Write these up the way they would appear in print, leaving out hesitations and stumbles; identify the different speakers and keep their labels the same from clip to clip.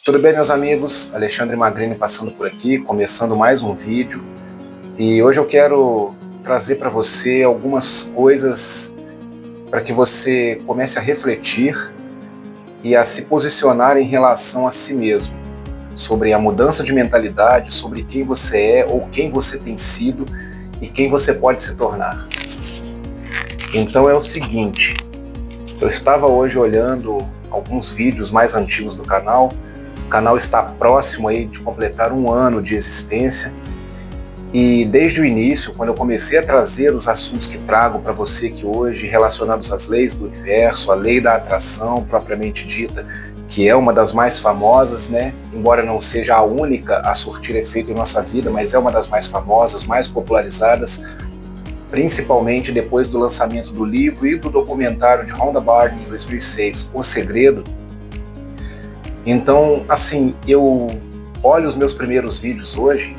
Speaker 1: Tudo bem, meus amigos? Alexandre Magrini passando por aqui, começando mais um vídeo. E hoje eu quero trazer para você algumas coisas para que você comece a refletir e a se posicionar em relação a si mesmo, sobre a mudança de mentalidade, sobre quem você é ou quem você tem sido e quem você pode se tornar. Então é o seguinte, eu estava hoje olhando alguns vídeos mais antigos do canal. O canal está próximo aí de completar 1 ano de existência e desde o início, quando eu comecei a trazer os assuntos que trago para você aqui hoje, relacionados às leis do universo, a lei da atração propriamente dita, que é uma das mais famosas, né? Embora não seja a única a surtir efeito em nossa vida, mas é uma das mais famosas, mais popularizadas, principalmente depois do lançamento do livro e do documentário de Rhonda Byrne em 2006, O Segredo. Então, assim, eu olho os meus primeiros vídeos hoje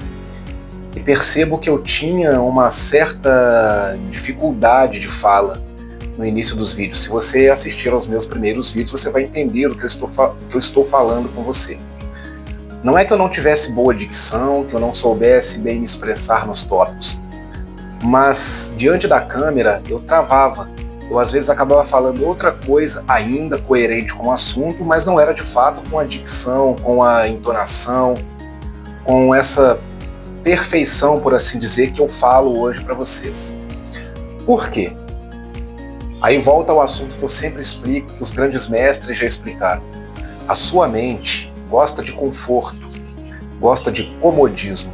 Speaker 1: e percebo que eu tinha uma certa dificuldade de fala no início dos vídeos. Se você assistir aos meus primeiros vídeos, você vai entender o que eu estou falando com você. Não é que eu não tivesse boa dicção, que eu não soubesse bem me expressar nos tópicos, mas diante da câmera eu travava. Eu às vezes acabava falando outra coisa ainda coerente com o assunto, mas não era de fato com a dicção, com a entonação, com essa perfeição, por assim dizer, que eu falo hoje para vocês. Por quê? Aí volta ao assunto que eu sempre explico, que os grandes mestres já explicaram. A sua mente gosta de conforto, gosta de comodismo.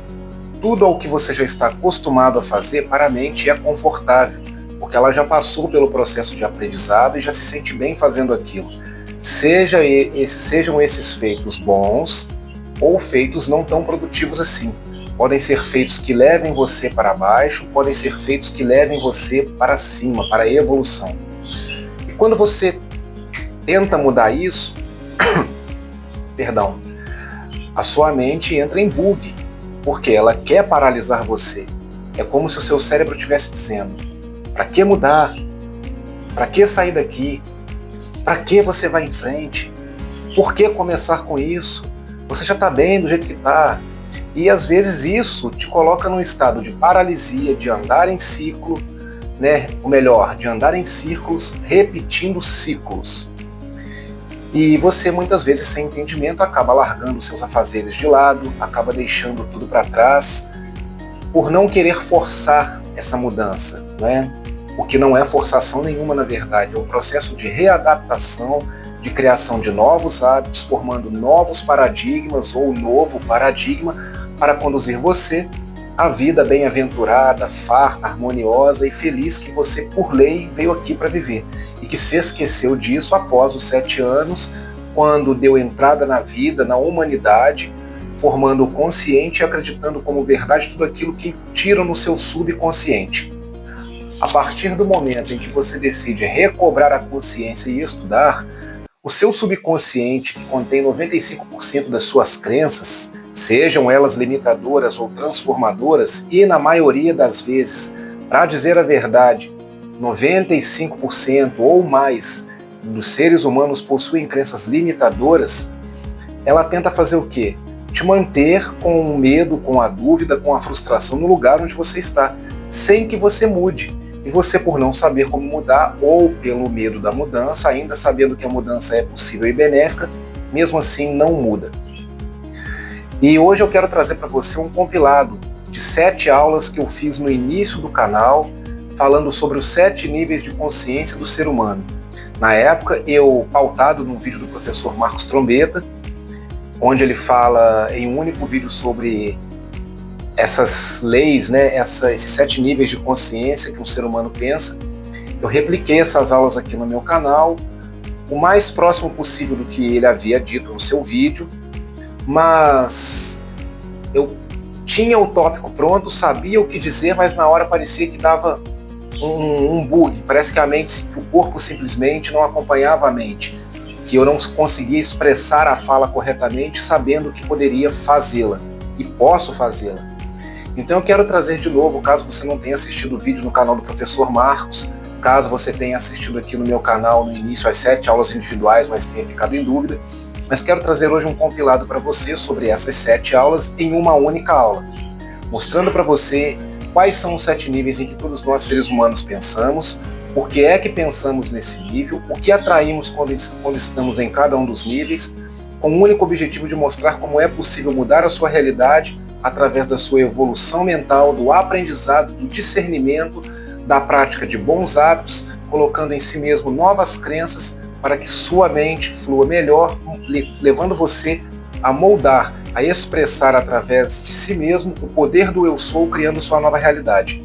Speaker 1: Tudo ao que você já está acostumado a fazer para a mente é confortável, porque ela já passou pelo processo de aprendizado e já se sente bem fazendo aquilo. Sejam esses feitos bons ou feitos não tão produtivos assim. Podem ser feitos que levem você para baixo, podem ser feitos que levem você para cima, para a evolução. E quando você tenta mudar isso, perdão, a sua mente entra em bug, porque ela quer paralisar você. É como se o seu cérebro estivesse dizendo: para que mudar? Para que sair daqui? Para que você vai em frente? Por que começar com isso? Você já está bem do jeito que está. E às vezes isso te coloca num estado de paralisia, de andar em ciclo, né? Ou melhor, de andar em círculos, repetindo ciclos. E você muitas vezes, sem entendimento, acaba largando seus afazeres de lado, acaba deixando tudo para trás, por não querer forçar essa mudança, né? O que não é forçação nenhuma, na verdade, é um processo de readaptação, de criação de novos hábitos, formando novos paradigmas ou um novo paradigma para conduzir você à vida bem-aventurada, farta, harmoniosa e feliz que você, por lei, veio aqui para viver e que se esqueceu disso após os 7 anos, quando deu entrada na vida, na humanidade, formando o consciente e acreditando como verdade tudo aquilo que tiram no seu subconsciente. A partir do momento em que você decide recobrar a consciência e estudar, o seu subconsciente, que contém 95% das suas crenças, sejam elas limitadoras ou transformadoras, e na maioria das vezes, para dizer a verdade, 95% ou mais dos seres humanos possuem crenças limitadoras, ela tenta fazer o quê? Te manter com o medo, com a dúvida, com a frustração no lugar onde você está, sem que você mude. E você, por não saber como mudar, ou pelo medo da mudança, ainda sabendo que a mudança é possível e benéfica, mesmo assim não muda. E hoje eu quero trazer para você um compilado de 7 aulas que eu fiz no início do canal, falando sobre os 7 níveis de consciência do ser humano. Na época, eu pautado num vídeo do professor Marcos Trombetta, onde ele fala em um único vídeo sobre essas leis, né, esses 7 níveis de consciência que um ser humano pensa. Eu repliquei essas aulas aqui no meu canal, o mais próximo possível do que ele havia dito no seu vídeo, mas eu tinha o tópico pronto, sabia o que dizer, mas na hora parecia que dava um bug, parece que o corpo simplesmente não acompanhava a mente, que eu não conseguia expressar a fala corretamente, sabendo que poderia fazê-la, e posso fazê-la. Então eu quero trazer de novo, caso você não tenha assistido o vídeo no canal do professor Marcos, Caso você tenha assistido aqui no meu canal no início as 7 aulas individuais, mas tenha ficado em dúvida, mas quero trazer hoje um compilado para você sobre essas 7 aulas em uma única aula, mostrando para você quais são os 7 níveis em que todos nós seres humanos pensamos, por que é que pensamos nesse nível, o que atraímos quando estamos em cada um dos níveis, com o único objetivo de mostrar como é possível mudar a sua realidade através da sua evolução mental, do aprendizado, do discernimento, da prática de bons hábitos, colocando em si mesmo novas crenças para que sua mente flua melhor, levando você a moldar, a expressar através de si mesmo o poder do eu sou, criando sua nova realidade.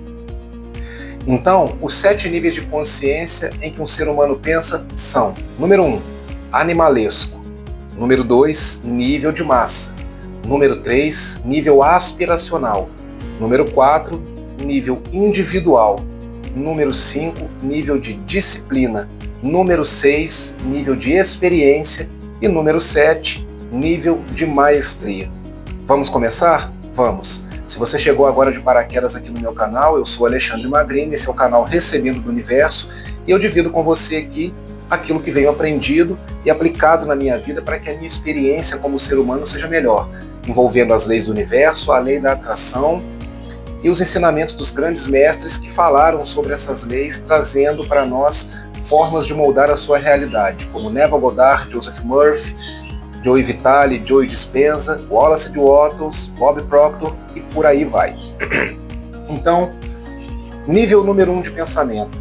Speaker 1: Então, os 7 níveis de consciência em que um ser humano pensa são: número 1, animalesco; número 2, nível de massa; número 3, nível aspiracional; número 4, nível individual; número 5, nível de disciplina; número 6, nível de experiência; e número 7, nível de maestria. Vamos começar? Vamos! Se você chegou agora de paraquedas aqui no meu canal, eu sou Alexandre Magrini, esse é o canal Recebendo do Universo, e eu divido com você aqui aquilo que venho aprendido e aplicado na minha vida para que a minha experiência como ser humano seja melhor, envolvendo as leis do universo, a lei da atração e os ensinamentos dos grandes mestres que falaram sobre essas leis, trazendo para nós formas de moldar a sua realidade, como Neville Goddard, Joseph Murphy, Joe Vitale, Joe Dispenza, Wallace de Watts, Bob Proctor e por aí vai. Então, nível número 1 de pensamento.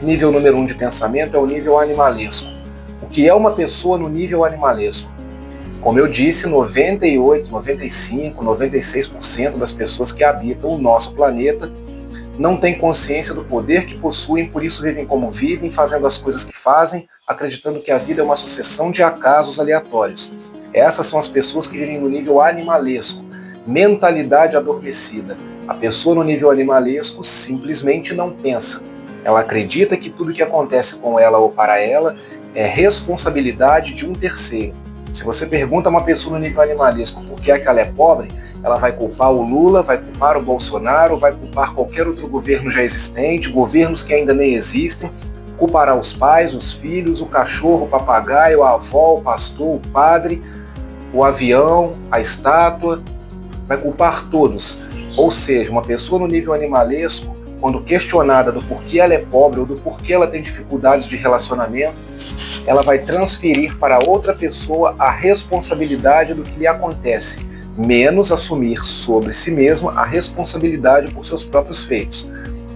Speaker 1: Nível número 1 de pensamento é o nível animalesco. O que é uma pessoa no nível animalesco? Como eu disse, 98, 95, 96% das pessoas que habitam o nosso planeta não têm consciência do poder que possuem, por isso vivem como vivem, fazendo as coisas que fazem, acreditando que a vida é uma sucessão de acasos aleatórios. Essas são as pessoas que vivem no nível animalesco, mentalidade adormecida. A pessoa no nível animalesco simplesmente não pensa. Ela acredita que tudo que acontece com ela ou para ela é responsabilidade de um terceiro. Se você pergunta a uma pessoa no nível animalesco por que é que ela é pobre, ela vai culpar o Lula, vai culpar o Bolsonaro, vai culpar qualquer outro governo já existente, governos que ainda nem existem, culpará os pais, os filhos, o cachorro, o papagaio, a avó, o pastor, o padre, o avião, a estátua, vai culpar todos. Ou seja, uma pessoa no nível animalesco, quando questionada do porquê ela é pobre ou do porquê ela tem dificuldades de relacionamento, ela vai transferir para outra pessoa a responsabilidade do que lhe acontece, menos assumir sobre si mesma a responsabilidade por seus próprios feitos.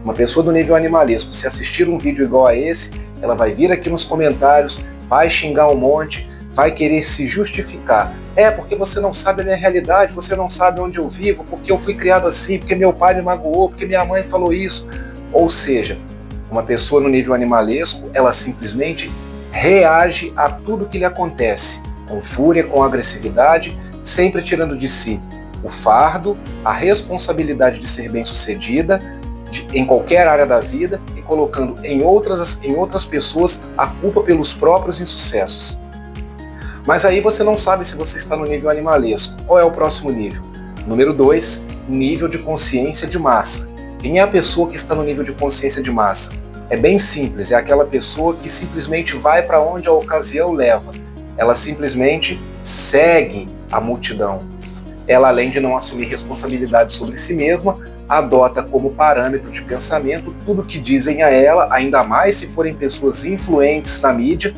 Speaker 1: Uma pessoa do nível animalesco, se assistir um vídeo igual a esse, ela vai vir aqui nos comentários, vai xingar um monte, vai querer se justificar. É, porque você não sabe a minha realidade, você não sabe onde eu vivo, porque eu fui criado assim, porque meu pai me magoou, porque minha mãe falou isso. Ou seja, uma pessoa no nível animalesco, ela simplesmente reage a tudo que lhe acontece, com fúria, com agressividade, sempre tirando de si o fardo, a responsabilidade de ser bem-sucedida em qualquer área da vida e colocando em outras pessoas a culpa pelos próprios insucessos. Mas aí você não sabe se você está no nível animalesco. Qual é o próximo nível? Número 2, nível de consciência de massa. Quem é a pessoa que está no nível de consciência de massa? É bem simples, é aquela pessoa que simplesmente vai para onde a ocasião leva. Ela simplesmente segue a multidão. Ela, além de não assumir responsabilidade sobre si mesma, adota como parâmetro de pensamento tudo que dizem a ela, ainda mais se forem pessoas influentes na mídia,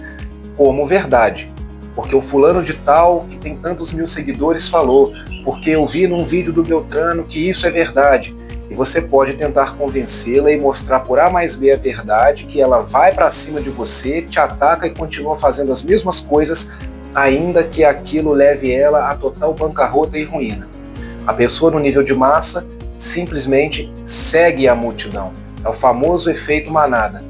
Speaker 1: como verdade. Porque o fulano de tal, que tem tantos mil seguidores, falou, porque eu vi num vídeo do Beltrano que isso é verdade. E você pode tentar convencê-la e mostrar por A mais B a verdade, que ela vai para cima de você, te ataca e continua fazendo as mesmas coisas, ainda que aquilo leve ela a total bancarrota e ruína. A pessoa no nível de massa simplesmente segue a multidão. É o famoso efeito manada.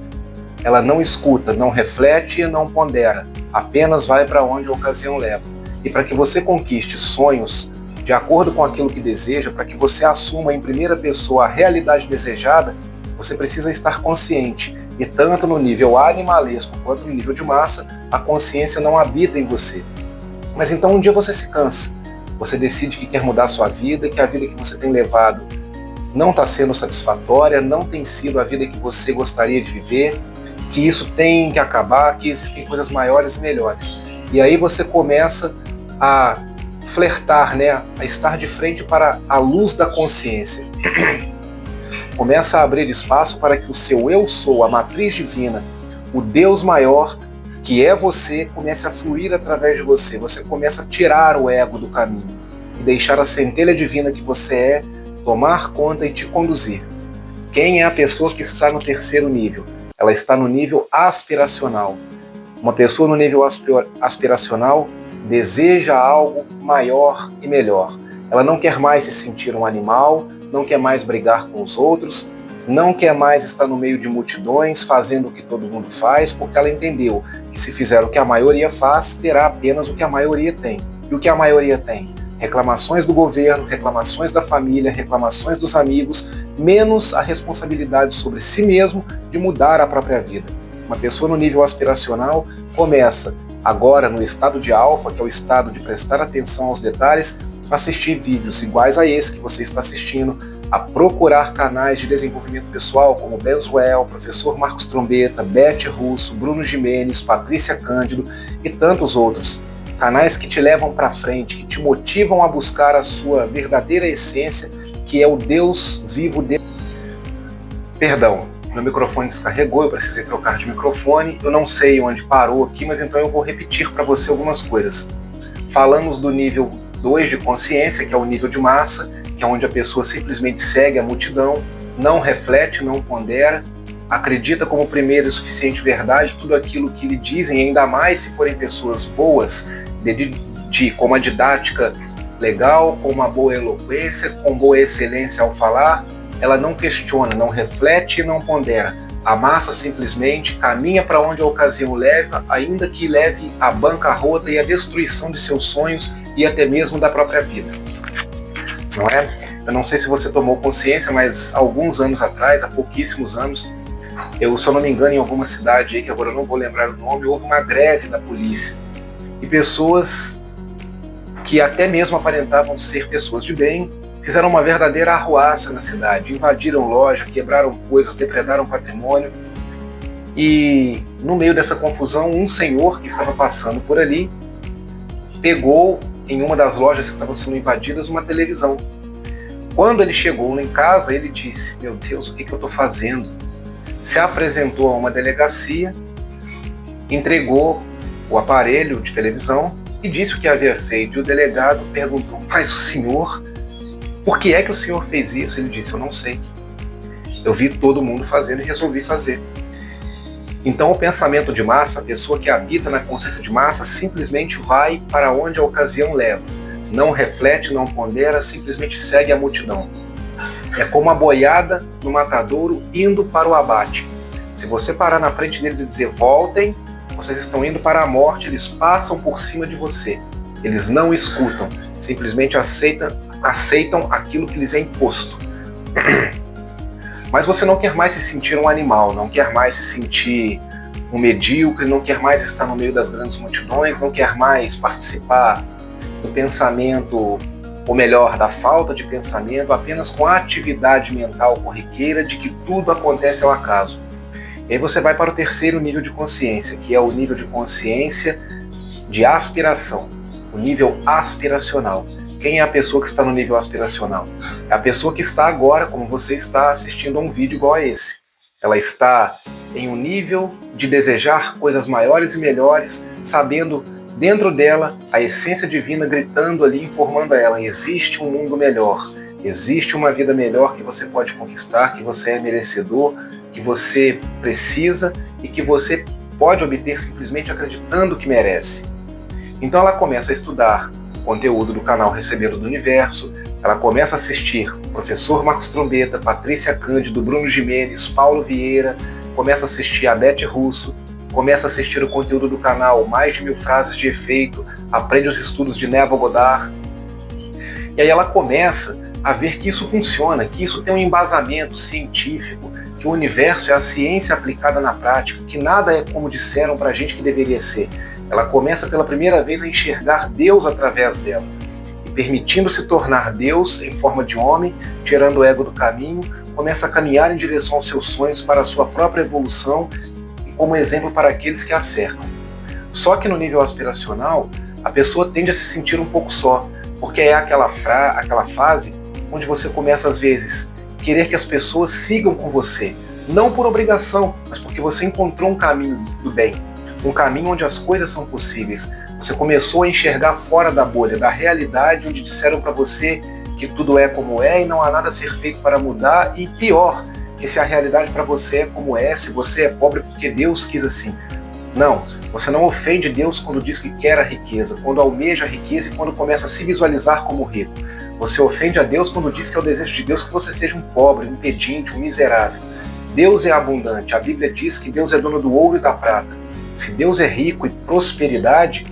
Speaker 1: Ela não escuta, não reflete e não pondera, apenas vai para onde a ocasião leva. E para que você conquiste sonhos de acordo com aquilo que deseja, para que você assuma em primeira pessoa a realidade desejada, você precisa estar consciente. E tanto no nível animalesco quanto no nível de massa, a consciência não habita em você. Mas então um dia você se cansa. Você decide que quer mudar a sua vida, que a vida que você tem levado não está sendo satisfatória, não tem sido a vida que você gostaria de viver, que isso tem que acabar, que existem coisas maiores e melhores. E aí você começa a flertar, né? A estar de frente para a luz da consciência. Começa a abrir espaço para que o seu eu sou, a matriz divina, o Deus maior, que é você, comece a fluir através de você. Você começa a tirar o ego do caminho e deixar a centelha divina que você é tomar conta e te conduzir. Quem é a pessoa que está no terceiro nível? Ela está no nível aspiracional. Uma pessoa no nível aspiracional deseja algo maior e melhor. Ela não quer mais se sentir um animal, não quer mais brigar com os outros, não quer mais estar no meio de multidões fazendo o que todo mundo faz, porque ela entendeu que se fizer o que a maioria faz, terá apenas o que a maioria tem. E o que a maioria tem? Reclamações do governo, reclamações da família, reclamações dos amigos, menos a responsabilidade sobre si mesmo de mudar a própria vida. Uma pessoa no nível aspiracional começa, agora no estado de alfa, que é o estado de prestar atenção aos detalhes, assistir vídeos iguais a esse que você está assistindo, a procurar canais de desenvolvimento pessoal como Benzuel, Professor Marcos Trombeta, Beth Russo, Bruno Gimenez, Patrícia Cândido e tantos outros. Canais que te levam para frente, que te motivam a buscar a sua verdadeira essência, que é o Deus vivo dentro. Perdão, meu microfone descarregou, eu precisei trocar de microfone, eu não sei onde parou aqui, mas então eu vou repetir para você algumas coisas. Falamos do nível 2 de consciência, que é o nível de massa, que é onde a pessoa simplesmente segue a multidão, não reflete, não pondera, acredita como primeira e suficiente verdade tudo aquilo que lhe dizem, ainda mais se forem pessoas boas, com uma didática legal, com uma boa eloquência, com boa excelência ao falar. Ela não questiona, não reflete e não pondera. A massa simplesmente caminha para onde a ocasião leva, ainda que leve à bancarrota e à destruição de seus sonhos e até mesmo da própria vida. Não é? Eu não sei se você tomou consciência, mas alguns anos atrás, há pouquíssimos anos, se eu não me engano, em alguma cidade aí, que agora eu não vou lembrar o nome, houve uma greve da polícia. E pessoas que até mesmo aparentavam ser pessoas de bem, fizeram uma verdadeira arruaça na cidade, invadiram loja, quebraram coisas, depredaram patrimônio. E no meio dessa confusão, um senhor que estava passando por ali pegou em uma das lojas que estavam sendo invadidas uma televisão. Quando ele chegou em casa, ele disse: meu Deus, o que eu estou fazendo? Se apresentou a uma delegacia, entregou o aparelho de televisão e disse o que havia feito. E o delegado perguntou: mas o senhor, por que é que o senhor fez isso? Ele disse: eu não sei. Eu vi todo mundo fazendo e resolvi fazer. Então o pensamento de massa, a pessoa que habita na consciência de massa, simplesmente vai para onde a ocasião leva. Não reflete, não pondera, simplesmente segue a multidão. É como a boiada no matadouro indo para o abate. Se você parar na frente deles e dizer: voltem, vocês estão indo para a morte, eles passam por cima de você. Eles não escutam, simplesmente aceitam aquilo que lhes é imposto. Mas você não quer mais se sentir um animal, não quer mais se sentir um medíocre, não quer mais estar no meio das grandes multidões, não quer mais participar do pensamento, ou melhor, da falta de pensamento, apenas com a atividade mental corriqueira de que tudo acontece ao acaso. E aí você vai para o terceiro nível de consciência, que é o nível de consciência de aspiração, o nível aspiracional. Quem é a pessoa que está no nível aspiracional? É a pessoa que está agora, como você está, assistindo a um vídeo igual a esse. Ela está em um nível de desejar coisas maiores e melhores, sabendo dentro dela a essência divina gritando ali, informando a ela: existe um mundo melhor, existe uma vida melhor que você pode conquistar, que você é merecedor, que você precisa e que você pode obter simplesmente acreditando que merece. Então ela começa a estudar o conteúdo do canal Recebendo do Universo, ela começa a assistir o Professor Marcos Trombeta, Patrícia Cândido, Bruno Gimenez, Paulo Vieira, começa a assistir a Beth Russo, começa a assistir o conteúdo do canal Mais de 1000 Frases de Efeito, aprende os estudos de Neville Goddard. E aí ela começa a ver que isso funciona, que isso tem um embasamento científico, que o universo é a ciência aplicada na prática, que nada é como disseram pra gente que deveria ser. Ela começa pela primeira vez a enxergar Deus através dela. E permitindo se tornar Deus em forma de homem, tirando o ego do caminho, começa a caminhar em direção aos seus sonhos para a sua própria evolução e como exemplo para aqueles que a cercam. Só que no nível aspiracional, a pessoa tende a se sentir um pouco só, porque é aquela fase onde você começa às vezes querer que as pessoas sigam com você, não por obrigação, mas porque você encontrou um caminho do bem, um caminho onde as coisas são possíveis. Você começou a enxergar fora da bolha, da realidade onde disseram para você que tudo é como é e não há nada a ser feito para mudar, e pior, que se a realidade para você é como é, se você é pobre porque Deus quis assim. Não, você não ofende Deus quando diz que quer a riqueza, quando almeja a riqueza e quando começa a se visualizar como rico. Você ofende a Deus quando diz que é o desejo de Deus que você seja um pobre, um pedinte, um miserável. Deus é abundante, a Bíblia diz que Deus é dono do ouro e da prata. Se Deus é rico e prosperidade,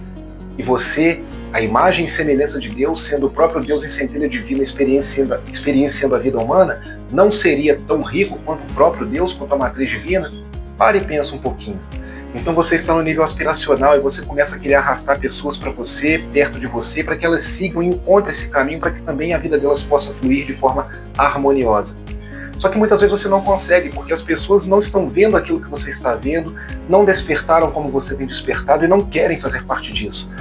Speaker 1: e você, a imagem e semelhança de Deus, sendo o próprio Deus em centelha divina, experienciando a vida humana, não seria tão rico quanto o próprio Deus, quanto a matriz divina? Pare e pensa um pouquinho. Então você está no nível aspiracional e você começa a querer arrastar pessoas para você, perto de você, para que elas sigam e encontrem esse caminho, para que também a vida delas possa fluir de forma harmoniosa. Só que muitas vezes você não consegue, porque as pessoas não estão vendo aquilo que você está vendo, não despertaram como você tem despertado e não querem fazer parte disso.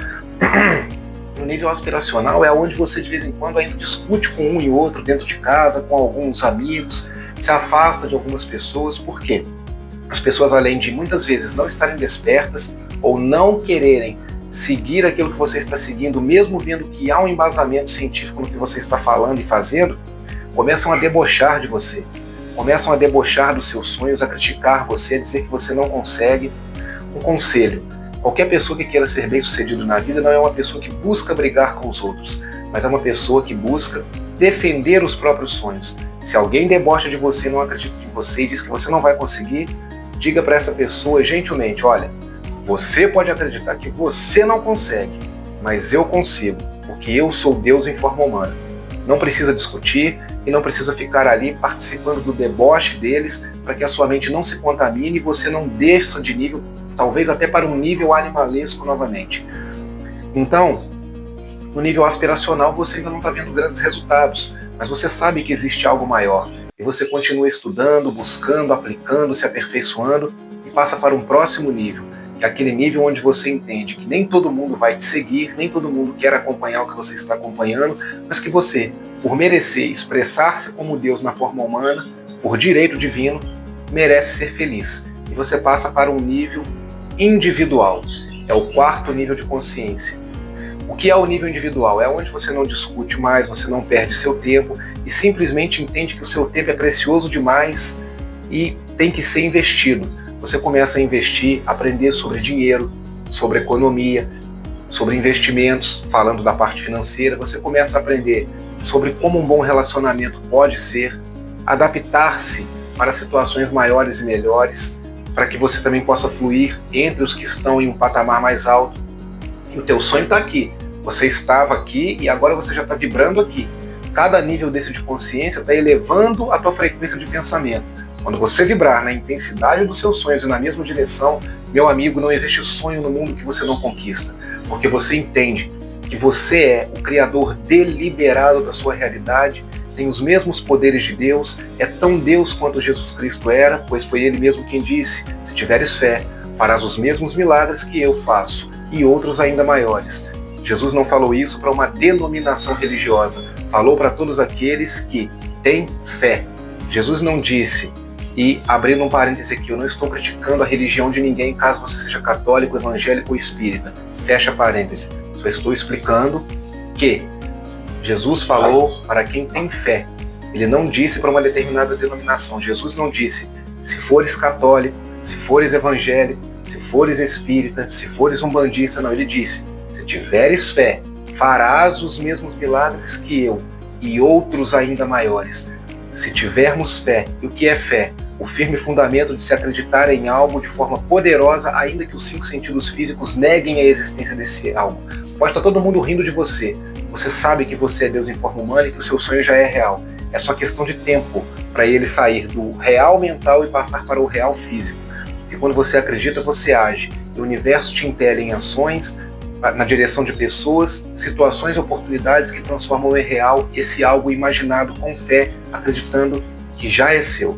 Speaker 1: No nível aspiracional é onde você de vez em quando ainda discute com um e outro dentro de casa, com alguns amigos, se afasta de algumas pessoas. Por quê? As pessoas, além de muitas vezes não estarem despertas ou não quererem seguir aquilo que você está seguindo, mesmo vendo que há um embasamento científico no que você está falando e fazendo, começam a debochar de você, começam a debochar dos seus sonhos, a criticar você, a dizer que você não consegue. Um conselho: qualquer pessoa que queira ser bem-sucedido na vida não é uma pessoa que busca brigar com os outros, mas é uma pessoa que busca defender os próprios sonhos. Se alguém debocha de você, não acredita em você e diz que você não vai conseguir, diga para essa pessoa gentilmente: olha, você pode acreditar que você não consegue, mas eu consigo, porque eu sou Deus em forma humana. Não precisa discutir e não precisa ficar ali participando do deboche deles para que a sua mente não se contamine e você não desça de nível, talvez até para um nível animalesco novamente. Então, no nível aspiracional você ainda não está vendo grandes resultados, mas você sabe que existe algo maior. E você continua estudando, buscando, aplicando, se aperfeiçoando e passa para um próximo nível, que é aquele nível onde você entende que nem todo mundo vai te seguir, nem todo mundo quer acompanhar o que você está acompanhando, mas que você, por merecer expressar-se como Deus na forma humana, por direito divino, merece ser feliz. E você passa para um nível individual. É o quarto nível de consciência. O que é o nível individual? É onde você não discute mais, você não perde seu tempo e simplesmente entende que o seu tempo é precioso demais e tem que ser investido. Você começa a investir, aprender sobre dinheiro, sobre economia, sobre investimentos, falando da parte financeira. Você começa a aprender sobre como um bom relacionamento pode ser, adaptar-se para situações maiores e melhores, para que você também possa fluir entre os que estão em um patamar mais alto. E o teu sonho está aqui. Você estava aqui e agora você já está vibrando aqui. Cada nível desse de consciência está elevando a tua frequência de pensamento. Quando você vibrar na intensidade dos seus sonhos e na mesma direção, meu amigo, não existe sonho no mundo que você não conquista. Porque você entende que você é o criador deliberado da sua realidade, tem os mesmos poderes de Deus, é tão Deus quanto Jesus Cristo era, pois foi Ele mesmo quem disse: se tiveres fé, farás os mesmos milagres que eu faço, e outros ainda maiores. Jesus não falou isso para uma denominação religiosa, falou para todos aqueles que têm fé. Jesus não disse, e abrindo um parêntese aqui, eu não estou criticando a religião de ninguém, caso você seja católico, evangélico ou espírita, fecha parêntese, só estou explicando que Jesus falou para quem tem fé. Ele não disse para uma determinada denominação. Jesus não disse: se fores católico, se fores evangélico, se fores espírita, se fores umbandista. Não, ele disse: se tiveres fé, farás os mesmos milagres que eu, e outros ainda maiores. Se tivermos fé, e o que é fé? O firme fundamento de se acreditar em algo de forma poderosa, ainda que os 5 sentidos físicos neguem a existência desse algo. Pode estar todo mundo rindo de você. Você sabe que você é Deus em forma humana e que o seu sonho já é real. É só questão de tempo para ele sair do real mental e passar para o real físico. E quando você acredita, você age. E o universo te impele em ações na direção de pessoas, situações e oportunidades que transformam em real esse algo imaginado com fé, acreditando que já é seu.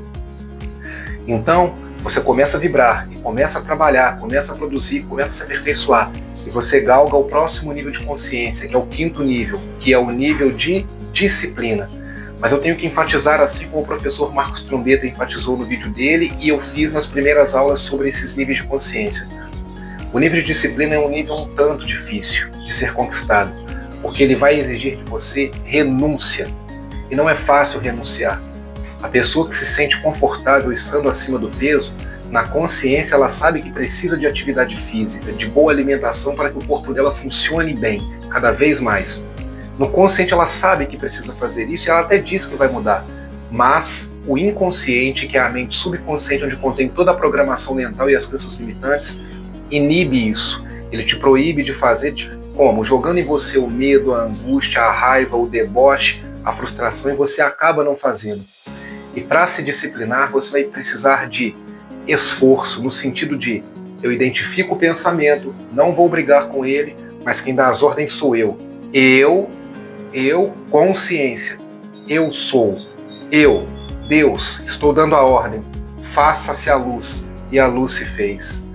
Speaker 1: Então, você começa a vibrar, e começa a trabalhar, começa a produzir, começa a se aperfeiçoar, e você galga o próximo nível de consciência, que é o 5º nível, que é o nível de disciplina. Mas eu tenho que enfatizar, assim como o professor Marcos Trombetta enfatizou no vídeo dele, e eu fiz nas primeiras aulas sobre esses níveis de consciência. O nível de disciplina é um nível um tanto difícil de ser conquistado, porque ele vai exigir de você renúncia, e não é fácil renunciar. A pessoa que se sente confortável estando acima do peso, na consciência ela sabe que precisa de atividade física, de boa alimentação para que o corpo dela funcione bem, cada vez mais. No consciente ela sabe que precisa fazer isso e ela até diz que vai mudar, mas o inconsciente, que é a mente subconsciente onde contém toda a programação mental e as crenças limitantes, inibe isso. Ele te proíbe de fazer como? Jogando em você o medo, a angústia, a raiva, o deboche, a frustração, e você acaba não fazendo. E para se disciplinar, você vai precisar de esforço, no sentido de eu identifico o pensamento, não vou brigar com ele, mas quem dá as ordens sou eu. Eu, consciência. Eu sou. Eu, Deus, estou dando a ordem. Faça-se a luz. E a luz se fez.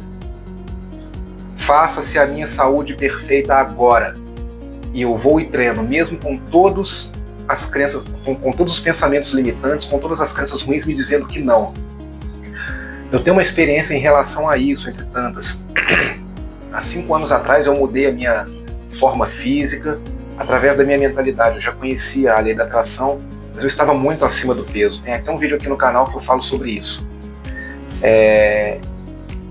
Speaker 1: Faça-se a minha saúde perfeita agora. E eu vou e treino, mesmo com todas as crenças, com todos os pensamentos limitantes, com todas as crenças ruins me dizendo que não. Eu tenho uma experiência em relação a isso, entre tantas. Há 5 anos atrás eu mudei a minha forma física através da minha mentalidade. Eu já conhecia a lei da atração, mas eu estava muito acima do peso. Tem até um vídeo aqui no canal que eu falo sobre isso.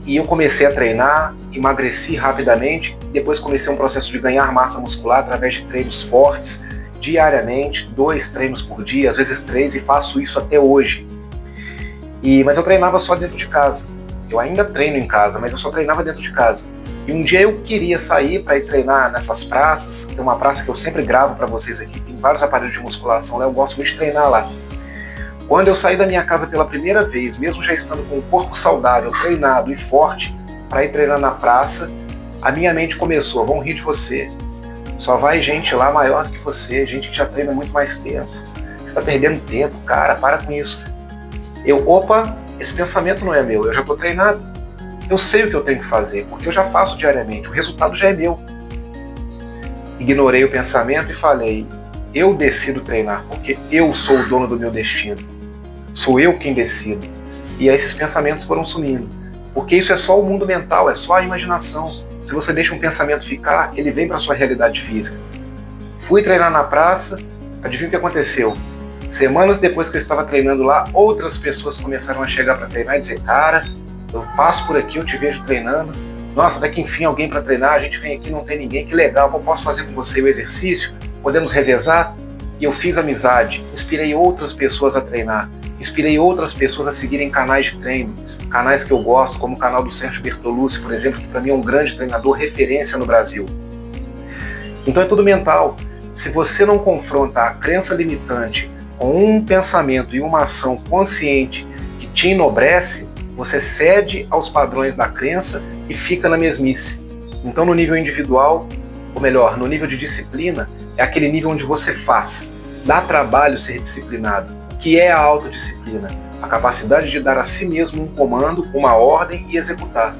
Speaker 1: E eu comecei a treinar, emagreci rapidamente, depois comecei um processo de ganhar massa muscular através de treinos fortes, diariamente, 2 treinos por dia, às vezes 3, e faço isso até hoje. Mas eu treinava só dentro de casa. Eu ainda treino em casa, mas eu só treinava dentro de casa. E um dia eu queria sair para ir treinar nessas praças. Tem uma praça que eu sempre gravo para vocês aqui, tem vários aparelhos de musculação lá, eu gosto muito de treinar lá. Quando eu saí da minha casa pela primeira vez, mesmo já estando com um corpo saudável, treinado e forte, para ir treinar na praça, a minha mente começou: vão rir de você. Só vai gente lá maior que você, gente que já treina muito mais tempo. Você está perdendo tempo, cara, para com isso. Opa, esse pensamento não é meu, eu já estou treinado. Eu sei o que eu tenho que fazer, porque eu já faço diariamente, o resultado já é meu. Ignorei o pensamento e falei: eu decido treinar, porque eu sou o dono do meu destino. Sou eu quem decido. E aí esses pensamentos foram sumindo. Porque isso é só o mundo mental, é só a imaginação. Se você deixa um pensamento ficar, ele vem para a sua realidade física. Fui treinar na praça, adivinha o que aconteceu? Semanas depois que eu estava treinando lá, outras pessoas começaram a chegar para treinar e dizer: cara, eu passo por aqui, eu te vejo treinando. Nossa, daqui enfim alguém para treinar, a gente vem aqui, não tem ninguém, que legal, eu posso fazer com você o exercício? Podemos revezar? E eu fiz amizade, inspirei outras pessoas a treinar, inspirei outras pessoas a seguirem canais de treino, canais que eu gosto, como o canal do Sérgio Bertolucci, por exemplo, que para mim é um grande treinador, referência no Brasil. Então é tudo mental. Se você não confronta a crença limitante com um pensamento e uma ação consciente que te enobrece, você cede aos padrões da crença e fica na mesmice. Então no nível individual, ou melhor, no nível de disciplina, é aquele nível onde você faz. Dá trabalho ser disciplinado. O que é a autodisciplina? A capacidade de dar a si mesmo um comando, uma ordem e executar.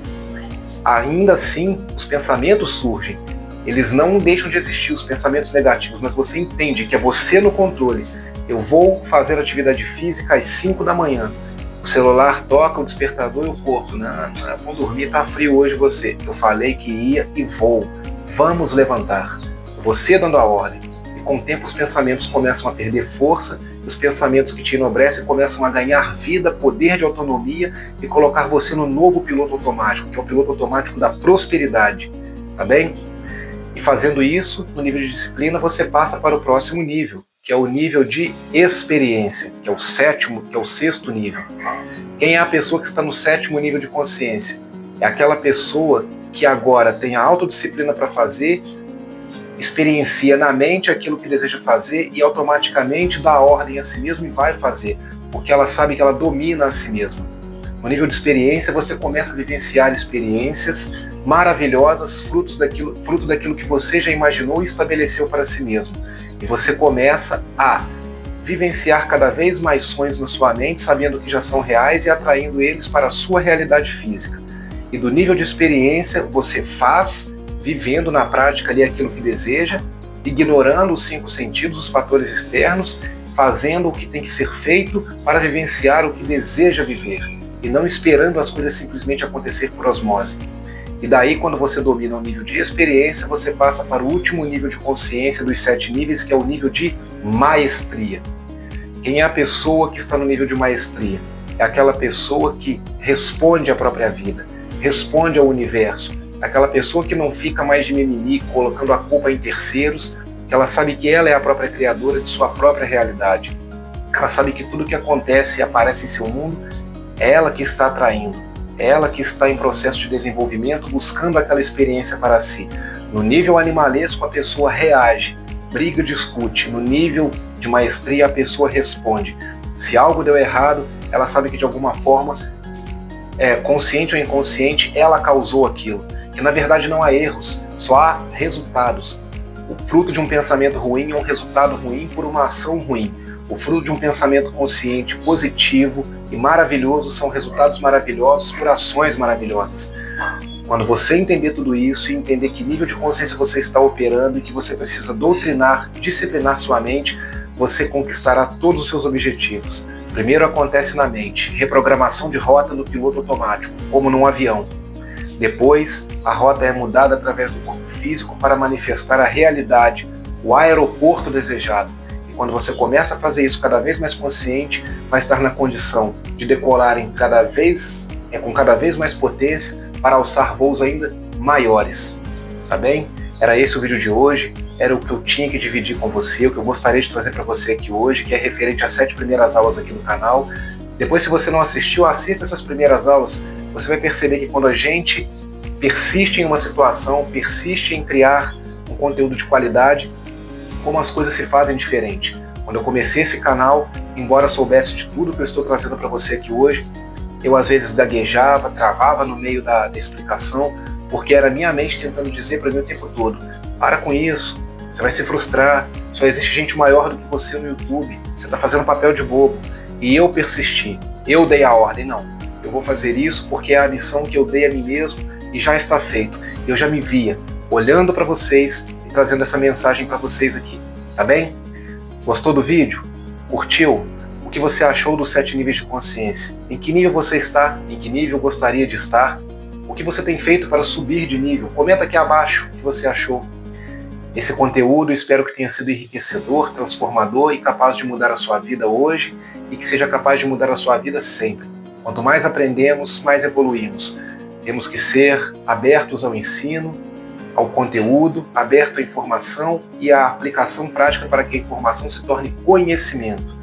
Speaker 1: Ainda assim, os pensamentos surgem. Eles não deixam de existir, os pensamentos negativos, mas você entende que é você no controle. Eu vou fazer atividade física às 5 da manhã. O celular toca, o despertador e o corpo. Não, vou dormir, tá frio hoje você. Eu falei que ia e vou. Vamos levantar. Você dando a ordem. E com o tempo os pensamentos começam a perder força, e os pensamentos que te enobrecem começam a ganhar vida, poder de autonomia e colocar você no novo piloto automático, que é o piloto automático da prosperidade. Tá bem? E fazendo isso, no nível de disciplina, você passa para o próximo nível, que é o nível de experiência, que é o sétimo, que é o 6º nível. Quem é a pessoa que está no 7º nível de consciência? É aquela pessoa que agora tem a autodisciplina para fazer, experiencia na mente aquilo que deseja fazer e automaticamente dá ordem a si mesmo e vai fazer, porque ela sabe que ela domina a si mesma. No nível de experiência, você começa a vivenciar experiências maravilhosas, fruto daquilo que você já imaginou e estabeleceu para si mesmo. E você começa a vivenciar cada vez mais sonhos na sua mente, sabendo que já são reais e atraindo eles para a sua realidade física. E do nível de experiência, você faz, vivendo na prática ali aquilo que deseja, ignorando os 5 sentidos, os fatores externos, fazendo o que tem que ser feito para vivenciar o que deseja viver, e não esperando as coisas simplesmente acontecer por osmose. E daí, quando você domina o nível de experiência, você passa para o último nível de consciência dos 7 níveis, que é o nível de maestria. Quem é a pessoa que está no nível de maestria? É aquela pessoa que responde à própria vida, responde ao universo, aquela pessoa que não fica mais de mimimi, colocando a culpa em terceiros, que ela sabe que ela é a própria criadora de sua própria realidade. Ela sabe que tudo que acontece e aparece em seu mundo é ela que está atraindo, é ela que está em processo de desenvolvimento, buscando aquela experiência para si. No nível animalesco, a pessoa reage, briga, discute. No nível de maestria, a pessoa responde. Se algo deu errado, ela sabe que de alguma forma, consciente ou inconsciente, ela causou aquilo. Que na verdade não há erros, só há resultados. O fruto de um pensamento ruim é um resultado ruim por uma ação ruim. O fruto de um pensamento consciente, positivo e maravilhoso são resultados maravilhosos por ações maravilhosas. Quando você entender tudo isso e entender que nível de consciência você está operando e que você precisa doutrinar, disciplinar sua mente, você conquistará todos os seus objetivos. Primeiro acontece na mente, reprogramação de rota no piloto automático, como num avião. Depois, a rota é mudada através do corpo físico para manifestar a realidade, o aeroporto desejado. E quando você começa a fazer isso cada vez mais consciente, vai estar na condição de decolar com cada vez mais potência para alçar voos ainda maiores. Tá bem? Era esse o vídeo de hoje, era o que eu tinha que dividir com você, o que eu gostaria de trazer para você aqui hoje, que é referente às 7 primeiras aulas aqui no canal. Depois, se você não assistiu, assista essas primeiras aulas. Você vai perceber que quando a gente persiste em uma situação, persiste em criar um conteúdo de qualidade, como as coisas se fazem diferente. Quando eu comecei esse canal, embora eu soubesse de tudo que eu estou trazendo para você aqui hoje, eu às vezes gaguejava, travava no meio da explicação, porque era a minha mente tentando dizer para mim o tempo todo: para com isso, você vai se frustrar, só existe gente maior do que você no YouTube, você está fazendo papel de bobo. E eu persisti, eu dei a ordem, não, eu vou fazer isso porque é a missão que eu dei a mim mesmo e já está feito. Eu já me via olhando para vocês e trazendo essa mensagem para vocês aqui, tá bem? Gostou do vídeo? Curtiu? O que você achou dos 7 níveis de consciência? Em que nível você está? Em que nível gostaria de estar? O que você tem feito para subir de nível? Comenta aqui abaixo o que você achou. Esse conteúdo espero que tenha sido enriquecedor, transformador e capaz de mudar a sua vida hoje e que seja capaz de mudar a sua vida sempre. Quanto mais aprendemos, mais evoluímos. Temos que ser abertos ao ensino, ao conteúdo, aberto à informação e à aplicação prática para que a informação se torne conhecimento.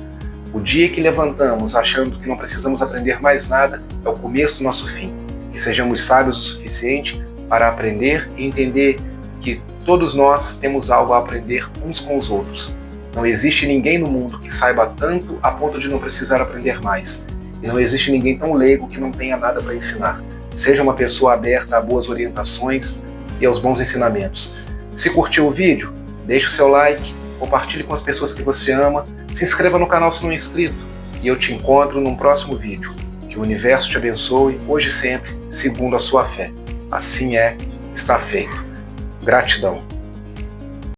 Speaker 1: O dia que levantamos achando que não precisamos aprender mais nada é o começo do nosso fim. Que sejamos sábios o suficiente para aprender e entender que todos nós temos algo a aprender uns com os outros. Não existe ninguém no mundo que saiba tanto a ponto de não precisar aprender mais. E não existe ninguém tão leigo que não tenha nada para ensinar. Seja uma pessoa aberta a boas orientações e aos bons ensinamentos. Se curtiu o vídeo, deixe o seu like, compartilhe com as pessoas que você ama, se inscreva no canal se não é inscrito e eu te encontro num próximo vídeo. Que o universo te abençoe, hoje e sempre, segundo a sua fé. Assim é, está feito. Gratidão.